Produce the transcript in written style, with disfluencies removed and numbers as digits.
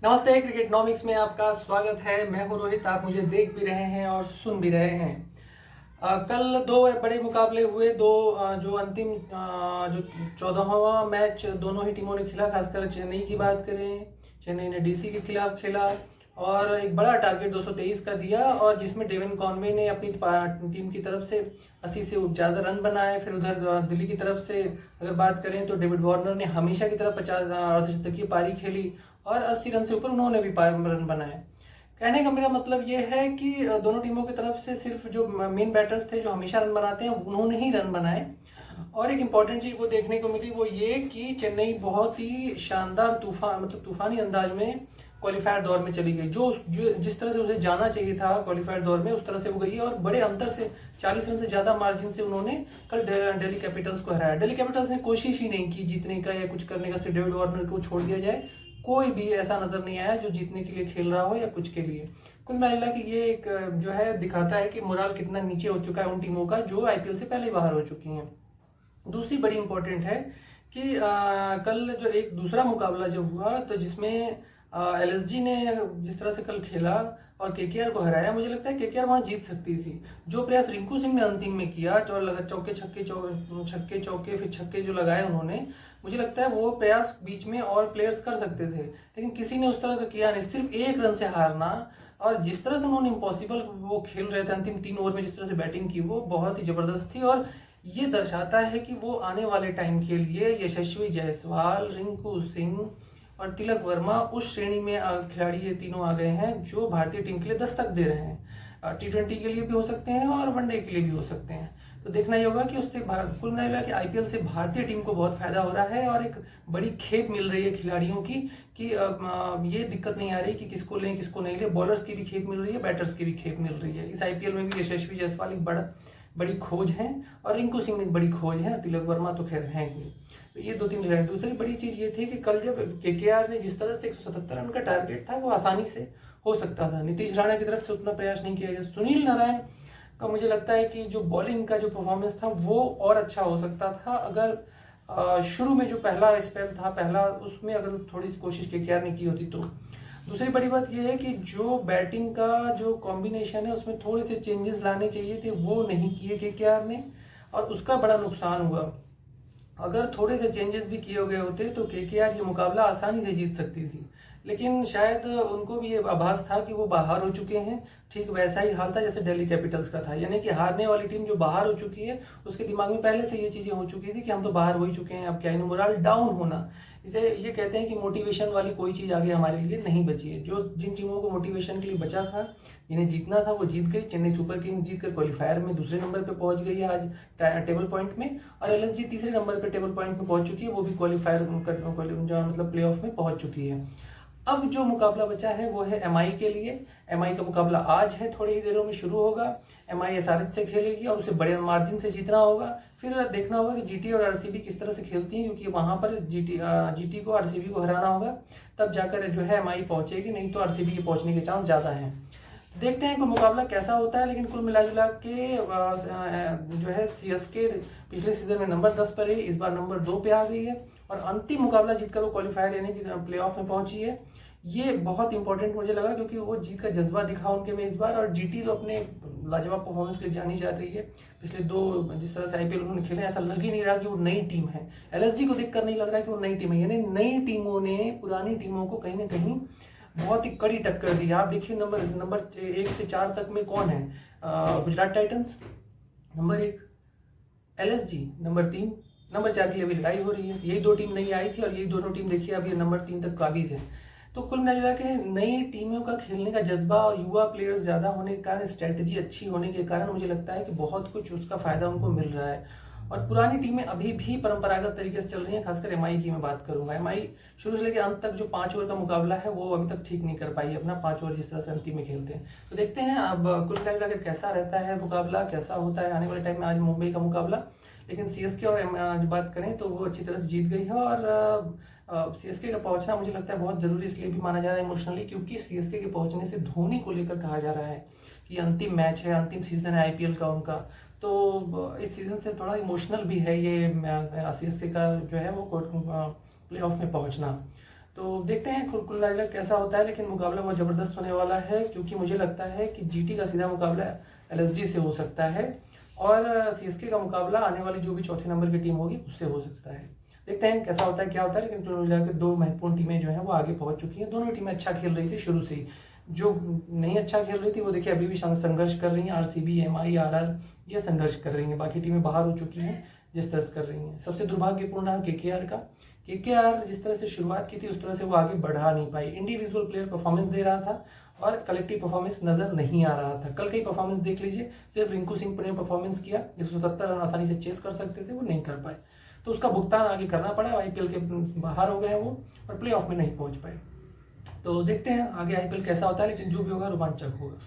नमस्ते, क्रिकेटनॉमिक्स में आपका स्वागत है। मैं हूं रोहित। आप मुझे देख भी रहे हैं और सुन भी रहे हैं। कल दो बड़े मुकाबले हुए। जो अंतिम जो 14वां मैच दोनों ही टीमों ने खेला, खासकर चेन्नई की बात करें, चेन्नई ने डीसी के खिलाफ खेला और एक बड़ा टारगेट 223 का दिया, और जिसमें डेविन कॉनवे ने अपनी टीम की तरफ से 80 से ज़्यादा रन बनाए। फिर उधर दिल्ली की तरफ से अगर बात करें तो डेविड वार्नर ने हमेशा की तरफ 50 अर्धशतकीय पारी खेली और 80 रन से ऊपर उन्होंने भी रन बनाए। कहने का मेरा मतलब ये है कि दोनों टीमों की तरफ से सिर्फ जो मेन बैटर्स थे जो हमेशा रन बनाते हैं उन्होंने ही रन बनाए। और एक इम्पॉर्टेंट चीज़ वो देखने को मिली, वो ये कि चेन्नई बहुत ही शानदार तूफानी अंदाज में क्वालिफायर दौर में चली गई। जो जिस तरह से उसे जाना चाहिए था क्वालिफायर दौर में, उस तरह से वो गई है और बड़े अंतर से 40 रन से ज़्यादा मार्जिन से उन्होंने कल दिल्ली कैपिटल्स को हराया। दिल्ली कैपिटल्स ने कोशिश ही नहीं की जीतने का या कुछ करने का, सिर्फ डेविड वार्नर को छोड़ दिया जाए। कोई भी ऐसा नजर नहीं आया जो जीतने के लिए खेल रहा हो या कुछ के लिए। कुल मिला कि ये एक जो है दिखाता है कि मोराल कितना नीचे हो चुका है उन टीमों का जो आईपीएल से पहले ही बाहर हो चुकी हैं। दूसरी बड़ी इंपॉर्टेंट है कि कल जो एक दूसरा मुकाबला जब हुआ तो जिसमें एलएसजी ने जिस तरह से कल खेला और केकेआर को हराया, मुझे लगता है केकेआर वहां जीत सकती थी। जो प्रयास रिंकू सिंह ने अंतिम में किया, चौके छक्के फिर छक्के जो लगाए उन्होंने, मुझे लगता है वो प्रयास बीच में और प्लेयर्स कर सकते थे, लेकिन किसी ने उस तरह का किया नहीं। सिर्फ एक रन से हारना, और जिस तरह से उन्होंने इम्पॉसिबल वो खेल रहे थे अंतिम 3 ओवर में, जिस तरह से बैटिंग की वो बहुत ही जबरदस्त थी। और ये दर्शाता है कि वो आने वाले टाइम के लिए यशस्वी जायसवाल, रिंकू सिंह और तिलक वर्मा उस श्रेणी में खिलाड़ी ये तीनों आ गए हैं जो भारतीय टीम के लिए दस्तक दे रहे हैं। T20 के लिए भी हो सकते हैं और वनडे के लिए भी हो सकते हैं। तो देखना ही होगा कि उससे कुल मिला कि आईपीएल से भारतीय टीम को बहुत फायदा हो रहा है और एक बड़ी खेप मिल रही है खिलाड़ियों की कि ये दिक्कत नहीं आ रही कि किसको लें किसको नहीं लें। बॉलर्स की भी खेप मिल रही है, बैटर्स की भी खेप मिल रही है। इस आईपीएल में भी यशस्वी जायसवाल एक बड़ी खोज है और रिंकू सिंह एक बड़ी खोज है। तिलक वर्मा तो खैर हैं ही। तो ये 2-3 खिलाड़ी। दूसरी बड़ी चीज ये थी कि कल जब केकेआर ने जिस तरह से 177 रन का टारगेट था वो आसानी से हो सकता था। नीतीश राणा की तरफ से उतना प्रयास नहीं किया गया। सुनील नारायण का मुझे लगता है कि जो बॉलिंग का जो परफॉर्मेंस था वो और अच्छा हो सकता था अगर शुरू में जो पहला स्पेल था पहला, उसमें अगर थोड़ी सी कोशिश केकेआर ने की होती तो। दूसरी बड़ी बात यह है कि जो बैटिंग का जो कॉम्बिनेशन है उसमें थोड़े से चेंजेस लाने चाहिए थे, वो नहीं किए केकेआर ने और उसका बड़ा नुकसान हुआ। अगर थोड़े से चेंजेस भी किए गए होते तो केकेआर ये मुकाबला आसानी से जीत सकती थी, लेकिन शायद उनको भी ये आभास था कि वो बाहर हो चुके हैं। ठीक वैसा ही हाल था जैसे दिल्ली कैपिटल्स का था, यानी कि हारने वाली टीम जो बाहर हो चुकी है उसके दिमाग में पहले से ये चीजें हो चुकी थी कि हम तो बाहर हो ही चुके हैं, अब क्या है। मोरल डाउन होना, इसे ये कहते हैं कि मोटिवेशन वाली कोई चीज आगे हमारे लिए नहीं बची है। जो जिन टीमों को मोटिवेशन के लिए बचा था, जिन्हें जीतना था वो जीत गई। चेन्नई सुपर किंग्स जीतकर क्वालिफायर में दूसरे नंबर पे पहुंच गई है आज टेबल पॉइंट में, और एलएसजी तीसरे नंबर पे टेबल पॉइंट में पहुंच चुकी है, वो भी क्वालिफायर मतलब प्ले ऑफ में पहुंच चुकी है। अब जो मुकाबला बचा है वो है एमआई के लिए। एमआई का मुकाबला आज है, थोड़ी ही देरों में शुरू होगा। एमआई एसआरएच से खेलेगी और उसे बड़े मार्जिन से जीतना होगा। फिर देखना होगा कि जीटी और आरसीबी किस तरह से खेलती हैं, क्योंकि वहां पर जीटी को आरसीबी को हराना होगा, तब जाकर जो है एमआई पहुंचेगी, नहीं तो आरसीबी के पहुंचने के चांस ज्यादा हैं। देखते हैं कि मुकाबला कैसा होता है, लेकिन कुल मिला जुला के जो है सीएसके पिछले सीजन में नंबर 10 पर है, इस बार नंबर 2 पे आ गई है और अंतिम मुकाबला जीतकर वो क्वालिफायर यानी कि प्ले ऑफ में पहुंची है। ये बहुत इंपॉर्टेंट मुझे लगा क्योंकि वो जीत का जज्बा दिखा उनके में इस बार, और जीटी तो अपने लाजवाब परफॉर्मेंस के लिए जानी जाती रही है। पिछले 2 जिस तरह से आईपीएल उन्होंने खेले, ऐसा लग ही नहीं रहा कि वो नई टीम है। एलएसजी को देखकर नहीं लग रहा कि वो नई टीम है, यानी नई टीमों ने पुरानी टीमों को कहीं ना कहीं बहुत ही कड़ी टक्कर दी है। आप देखिए नंबर 1 से 4 तक में कौन है? Gujarat Titans number 1, LSG number 3, number 4 के लिए अभी लड़ाई हो रही है। यही 2 टीम नई आई थी और यही दोनों टीम देखिए अभी नंबर 3 तक काबिज है। तो कुल मिला के नई टीमों का खेलने का जज्बा और युवा प्लेयर्स ज्यादा होने के कारण, स्ट्रेटजी अच्छी होने के कारण मुझे लगता है कि बहुत कुछ उसका फायदा उनको मिल रहा है। और पुरानी टीमें अभी भी परंपरागत तरीके से चल रही हैं, खासकर एमआई की मैं बात करूंगा। एमआई शुरू से लेकर अंत तक जो 5 ओवर का मुकाबला है वो अभी तक ठीक नहीं कर पाई अपना 5 ओवर जिस तरह से अंतिम में खेलते हैं। तो देखते हैं अब कुल मिलाकर कैसा रहता है मुकाबला, कैसा होता है आने वाले टाइम में। आज मुंबई का मुकाबला, लेकिन सीएसके और जो बात करें तो वो अच्छी तरह से जीत गई है। और सीएसके का पहुंचना मुझे लगता है बहुत जरूरी इसलिए भी माना जा रहा है इमोशनली, क्योंकि सीएसके के पहुंचने से धोनी को लेकर कहा जा रहा है कि अंतिम मैच है, अंतिम सीजन है आईपीएल का उनका। तो इस सीजन से थोड़ा इमोशनल भी है ये सीएसके का जो है वो प्ले ऑफ में पहुंचना। तो देखते हैं कुल मिलाकर कैसा होता है, लेकिन मुकाबला बहुत ज़बरदस्त होने वाला है, क्योंकि मुझे लगता है कि जीटी का सीधा मुकाबला एलएसजी से हो सकता है और सीएसके का मुकाबला आने वाली जो भी चौथे नंबर की टीम होगी उससे हो सकता है। देखते हैं कैसा होता है क्या होता है, लेकिन कुल मिलाकर दो महत्वपूर्ण टीमें जो हैं वो आगे पहुंच चुकी हैं। दोनों टीमें अच्छा खेल रही थी शुरू से ही, जो नहीं अच्छा खेल रही थी वो देखिए अभी भी संघर्ष कर रही हैं। आरसीबी, एमआई, आरआर ये संघर्ष कर रही हैं, बाकी टीमें बाहर हो चुकी हैं जिस तरह से कर रही हैं। सबसे दुर्भाग्यपूर्ण रहा केकेआर का। केकेआर जिस तरह से शुरुआत की थी उस तरह से वो आगे बढ़ा नहीं पाई। इंडिविजुअल प्लेयर परफॉर्मेंस दे रहा था और कलेक्टिव परफॉर्मेंस नजर नहीं आ रहा था। कल का ही परफॉर्मेंस देख लीजिए, सिर्फ रिंकू सिंह ने परफॉर्मेंस किया, 177 रन आसानी से चेस कर सकते थे, वो नहीं कर पाए, तो उसका भुगतान आगे करना पड़ा। आईपीएल के बाहर हो गए वो और प्ले ऑफ में नहीं पहुंच पाए। तो देखते हैं आगे आईपीएल कैसा होता है, लेकिन जो भी होगा रोमांचक होगा।